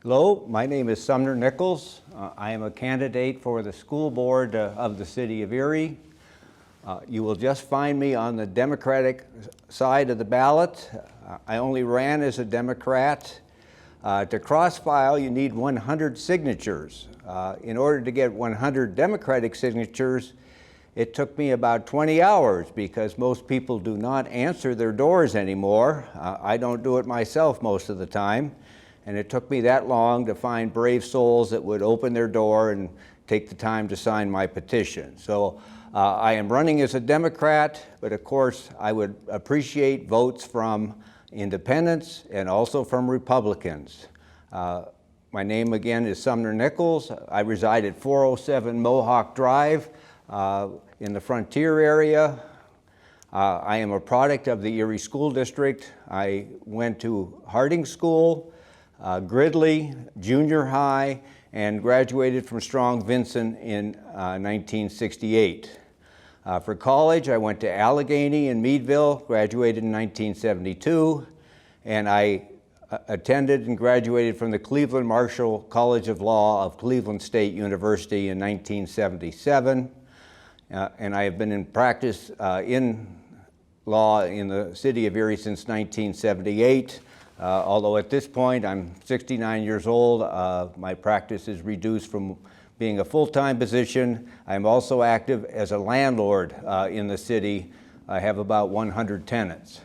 Hello, my name is Sumner Nichols. I am a candidate for the school board of the city of Erie. You will just find me on the Democratic side of the ballot. I only ran as a Democrat. To cross-file, you need 100 signatures. In order to get 100 Democratic signatures, it took me about 20 hours because most people do not answer their doors anymore. I don't do it myself most of the time. And it took me that long to find brave souls that would open their door and take the time to sign my petition. So I am running as a Democrat, but of course I would appreciate votes from independents and also from Republicans. My name again is Sumner Nichols. I reside at 407 Mohawk Drive in the Frontier area. I am a product of the Erie School District. I went to Harding School, Gridley, junior high, and graduated from Strong Vincent in 1968. For college, I went to Allegheny in Meadville, graduated in 1972, and I attended and graduated from the Cleveland Marshall College of Law of Cleveland State University in 1977. And I have been in practice in law in the city of Erie since 1978. Although at this point I'm 69 years old, my practice is reduced from being a full-time position. I'm also active as a landlord in the city. I have about 100 tenants.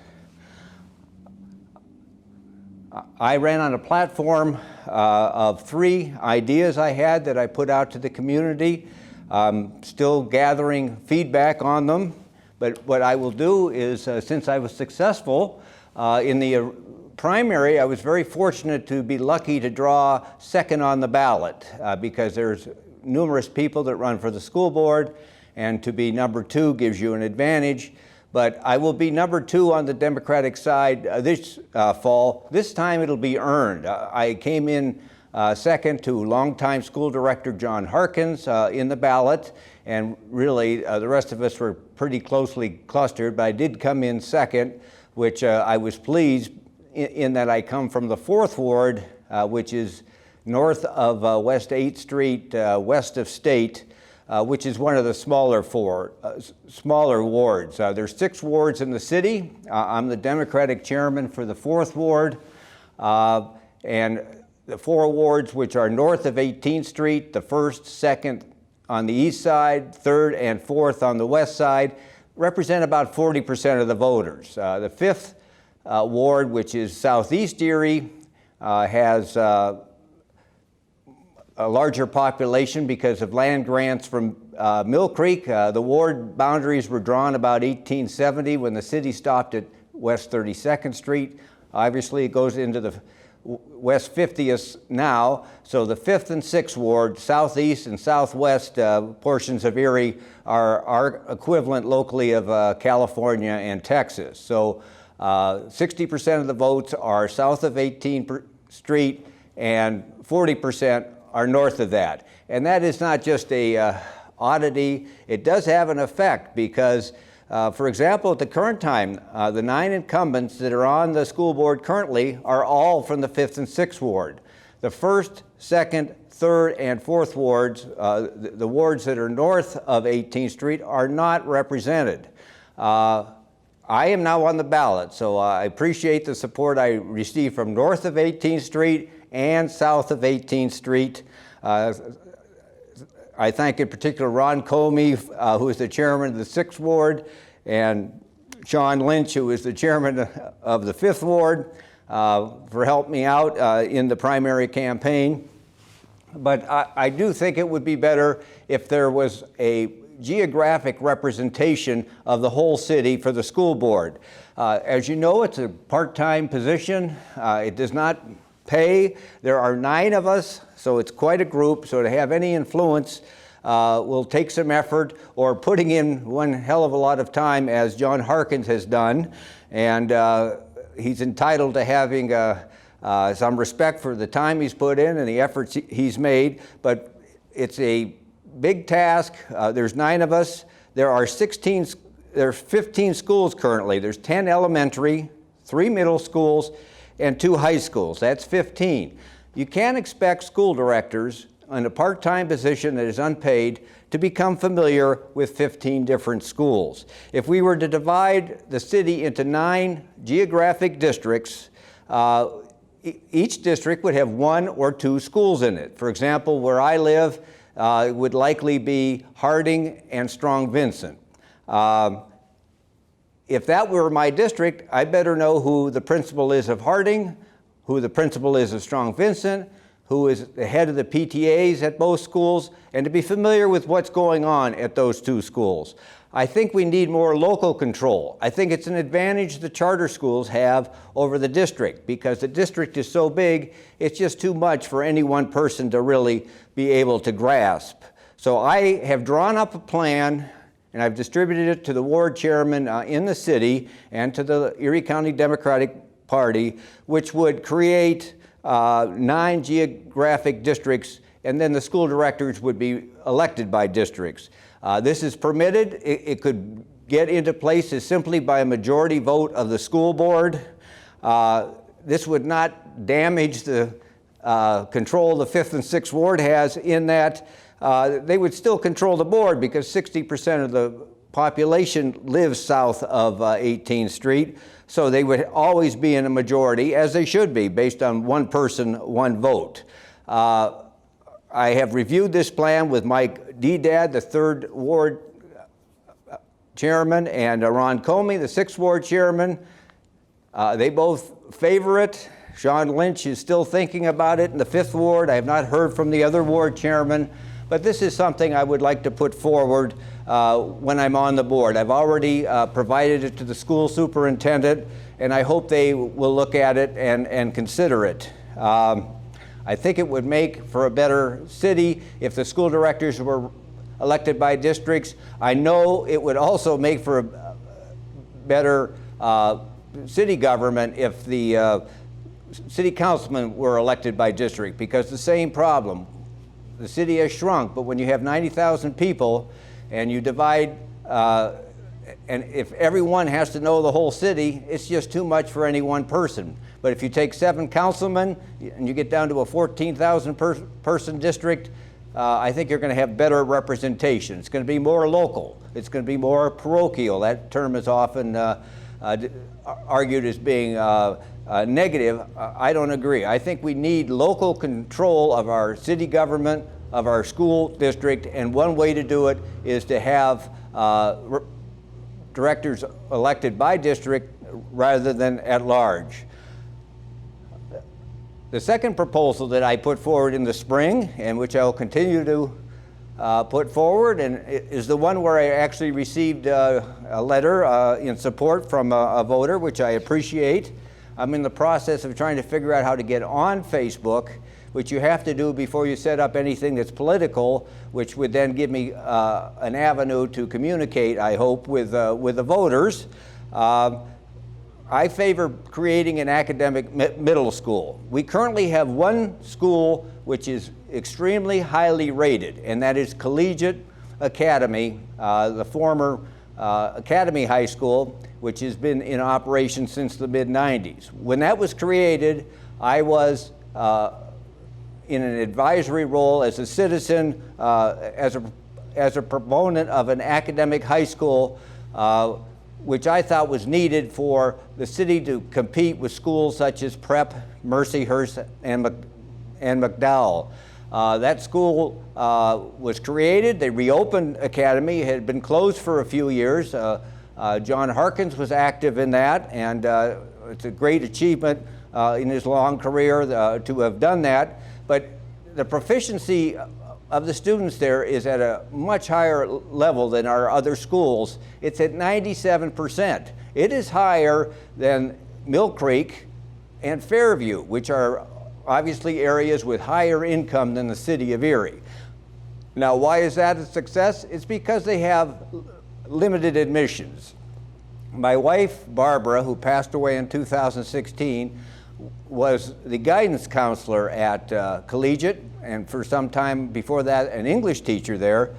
I ran on a platform of 3 ideas I had that I put out to the community. I'm still gathering feedback on them, but what I will do is, since I was successful in the primary, I was very fortunate to be lucky to draw second on the ballot because there's numerous people that run for the school board, and to be number 2 gives you an advantage. But I will be number 2 on the Democratic side this fall. This time it'll be earned. I came in second to longtime school director John Harkins in the ballot, and really the rest of us were pretty closely clustered, but I did come in second, which I was pleased in that I come from the 4th Ward, which is north of West 8th Street, west of State, which is one of the smaller wards. There's 6 wards in the city. I'm the Democratic chairman for the 4th Ward, and the 4 wards which are north of 18th Street, the 1st, 2nd on the east side, 3rd and 4th on the west side, represent about 40% of the voters. The 5th ward, which is southeast Erie, has a larger population because of land grants from Mill Creek. The ward boundaries were drawn about 1870 when the city stopped at West 32nd Street. Obviously, it goes into the West 50th now, so the 5th and 6th ward, southeast and southwest portions of Erie are equivalent locally of California and Texas. So 60% of the votes are south of 18th Street and 40% are north of that. And that is not just a oddity, it does have an effect because, for example, at the current time, the 9 incumbents that are on the school board currently are all from the 5th and 6th ward. The 1st, 2nd, 3rd, and 4th wards, the wards that are north of 18th Street, are not represented. I am now on the ballot, so I appreciate the support I received from north of 18th Street and south of 18th Street. I thank in particular Ron Comey, who is the chairman of the 6th Ward, and Sean Lynch, who is the chairman of the 5th Ward, for helping me out in the primary campaign. But I do think it would be better if there was a geographic representation of the whole city for the school board. As you know, it's a part-time position. It does not pay. There are 9 of us, so it's quite a group. So to have any influence will take some effort, or putting in one hell of a lot of time, as John Harkins has done. And he's entitled to having some respect for the time he's put in and the efforts he's made. But it's a big task. There's 9 of us. There's 15 schools currently. There's 10 elementary, 3 middle schools, and 2 high schools. That's 15. You can't expect school directors in a part-time position that is unpaid to become familiar with 15 different schools. If we were to divide the city into 9 geographic districts, each district would have 1 or 2 schools in it. For example, where I live, it would likely be Harding and Strong Vincent. If that were my district, I better know who the principal is of Harding, who the principal is of Strong Vincent, who is the head of the PTAs at both schools, and to be familiar with what's going on at those 2 schools. I think we need more local control. I think it's an advantage the charter schools have over the district, because the district is so big, it's just too much for any one person to really be able to grasp. So I have drawn up a plan, and I've distributed it to the ward chairman in the city and to the Erie County Democratic Party, which would create 9 geographic districts, and then the school directors would be elected by districts. This is permitted. It could get into place as simply by a majority vote of the school board. This would not damage the control the 5th and 6th ward has, in that they would still control the board, because 60% of the population lives south of 18th Street. So they would always be in a majority, as they should be, based on 1 person, 1 vote. I have reviewed this plan with Mike Dedad, the 3rd Ward chairman, and Ron Comey, the 6th Ward chairman. They both favor it. Sean Lynch is still thinking about it in the 5th Ward. I have not heard from the other ward chairman, but this is something I would like to put forward when I'm on the board. I've already provided it to the school superintendent, and I hope they will look at it and consider it. I think it would make for a better city if the school directors were elected by districts. I know it would also make for a better city government if the city councilmen were elected by district, because the same problem. The city has shrunk, but when you have 90,000 people and you divide, and if everyone has to know the whole city, it's just too much for any one person. But if you take 7 councilmen and you get down to a 14,000 person district, I think you're going to have better representation. It's going to be more local. It's going to be more parochial. That term is often argued as being negative. I don't agree. I think we need local control of our city government, of our school district, and one way to do it is to have directors elected by district rather than at large. The second proposal that I put forward in the spring, and which I will continue to put forward, and is the one where I actually received a letter in support from a voter, which I appreciate. I'm in the process of trying to figure out how to get on Facebook, which you have to do before you set up anything that's political, which would then give me an avenue to communicate, I hope, with the voters. I favor creating an academic middle school. We currently have 1 school which is extremely highly rated, and that is Collegiate Academy, the former Academy High School, which has been in operation since the mid-90s. When that was created, I was in an advisory role as a citizen, as a proponent of an academic high school, which I thought was needed for the city to compete with schools such as Prep, Mercyhurst, and McDowell. That school was created. They reopened Academy. It had been closed for a few years. John Harkins was active in that, and it's a great achievement in his long career to have done that. But the proficiency of the students there is at a much higher level than our other schools. It's at 97%. It is higher than Mill Creek and Fairview, which are obviously areas with higher income than the city of Erie. Now, why is that a success? It's because they have limited admissions. My wife, Barbara, who passed away in 2016, was the guidance counselor at Collegiate, and for some time before that, an English teacher there.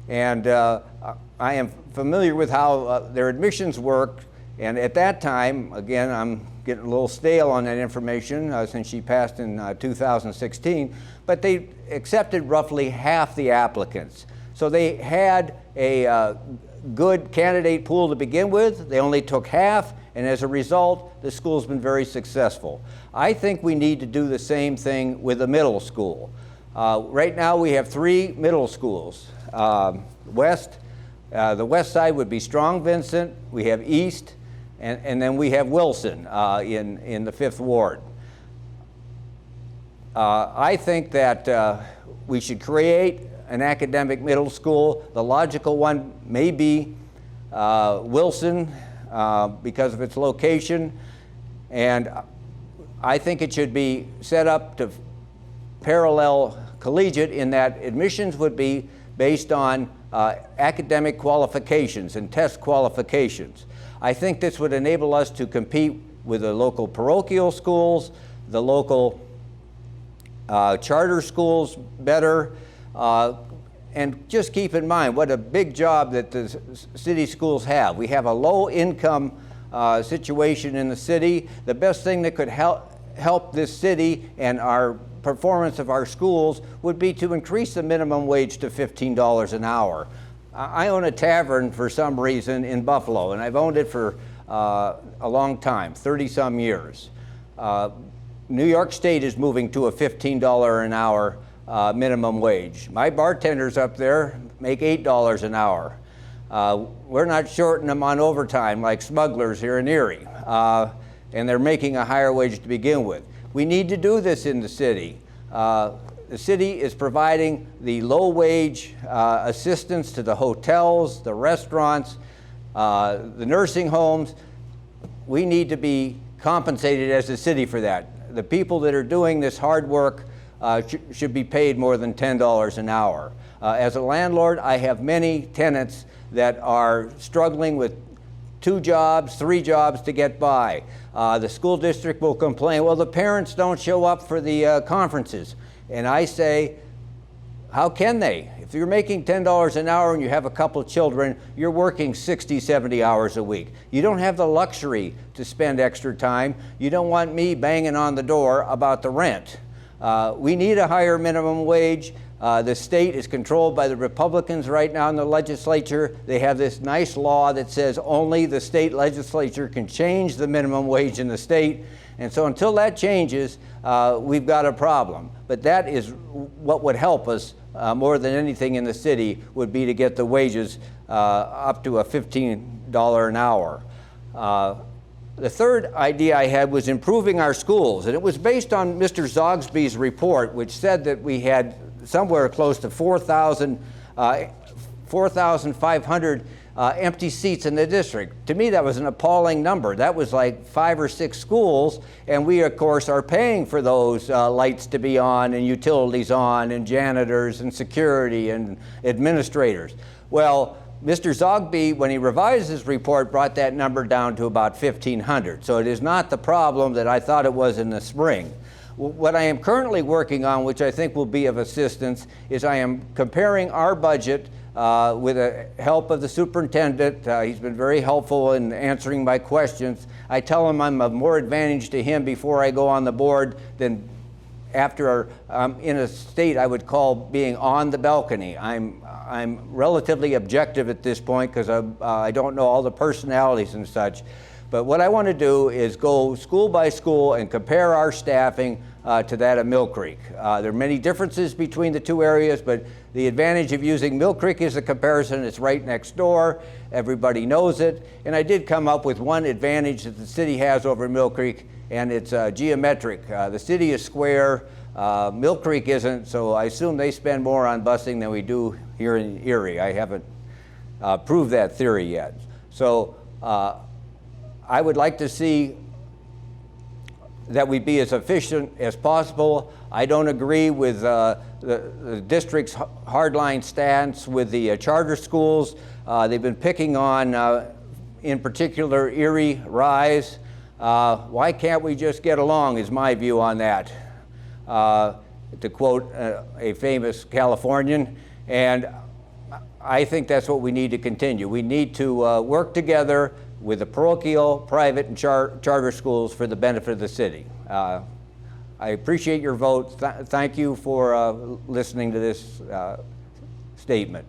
And I am familiar with how their admissions work, And at that time, again, I'm getting a little stale on that information since she passed in 2016, but they accepted roughly half the applicants. So they had a good candidate pool to begin with. They only took half, and as a result, the school's been very successful. I think we need to do the same thing with the middle school. Right now we have 3 middle schools. The west side would be Strong Vincent, we have East, and then we have Wilson in the 5th Ward. I think that we should create an academic middle school. The logical one may be Wilson because of its location, and I think it should be set up to parallel Collegiate in that admissions would be based on academic qualifications and test qualifications. I think this would enable us to compete with the local parochial schools, the local charter schools better, and just keep in mind what a big job that the city schools have. We have a low income situation in the city. The best thing that could help this city and our performance of our schools would be to increase the minimum wage to $15 an hour. I own a tavern for some reason in Buffalo, and I've owned it for a long time, 30-some years. New York State is moving to a $15 an hour minimum wage. My bartenders up there make $8 an hour. We're not shorting them on overtime like smugglers here in Erie, and they're making a higher wage to begin with. We need to do this in the city. The city is providing the low-wage assistance to the hotels, the restaurants, the nursing homes. We need to be compensated as a city for that. The people that are doing this hard work should be paid more than $10 an hour. As a landlord, I have many tenants that are struggling with 2 jobs, 3 jobs to get by. The school district will complain, well, the parents don't show up for the conferences. And I say, how can they? If you're making $10 an hour and you have a couple of children, you're working 60, 70 hours a week. You don't have the luxury to spend extra time. You don't want me banging on the door about the rent. We need a higher minimum wage. The state is controlled by the Republicans right now in the legislature. They have this nice law that says only the state legislature can change the minimum wage in the state. And so until that changes, we've got a problem. But that is what would help us more than anything in the city, would be to get the wages up to a $15 an hour. The third idea I had was improving our schools, and it was based on Mr. Zogsby's report, which said that we had somewhere close to 4,500 empty seats in the district. To me, that was an appalling number. That was like 5 or 6 schools, and we, of course, are paying for those lights to be on and utilities on and janitors and security and administrators. Well, Mr. Zogby, when he revised his report, brought that number down to about 1,500. So it is not the problem that I thought it was in the spring. What I am currently working on, which I think will be of assistance, is I am comparing our budget with the help of the superintendent. He's been very helpful in answering my questions. I tell him I'm of more advantage to him before I go on the board than after I'm in a state I would call being on the balcony. I'm relatively objective at this point because I don't know all the personalities and such. But what I want to do is go school by school and compare our staffing to that of Mill Creek. There are many differences between the 2 areas, but the advantage of using Mill Creek is a comparison. It's right next door. Everybody knows it. And I did come up with one advantage that the city has over Mill Creek, and it's geometric. The city is square. Mill Creek isn't, so I assume they spend more on busing than we do here in Erie. I haven't proved that theory yet. So I would like to see that we be as efficient as possible. I don't agree with the district's hardline stance with the charter schools. They've been picking on, in particular, Erie Rise. Why can't we just get along is my view on that, to quote a famous Californian. And I think that's what we need to continue. We need to work together with the parochial, private, and charter schools for the benefit of the city. I appreciate your vote. Thank you for listening to this statement.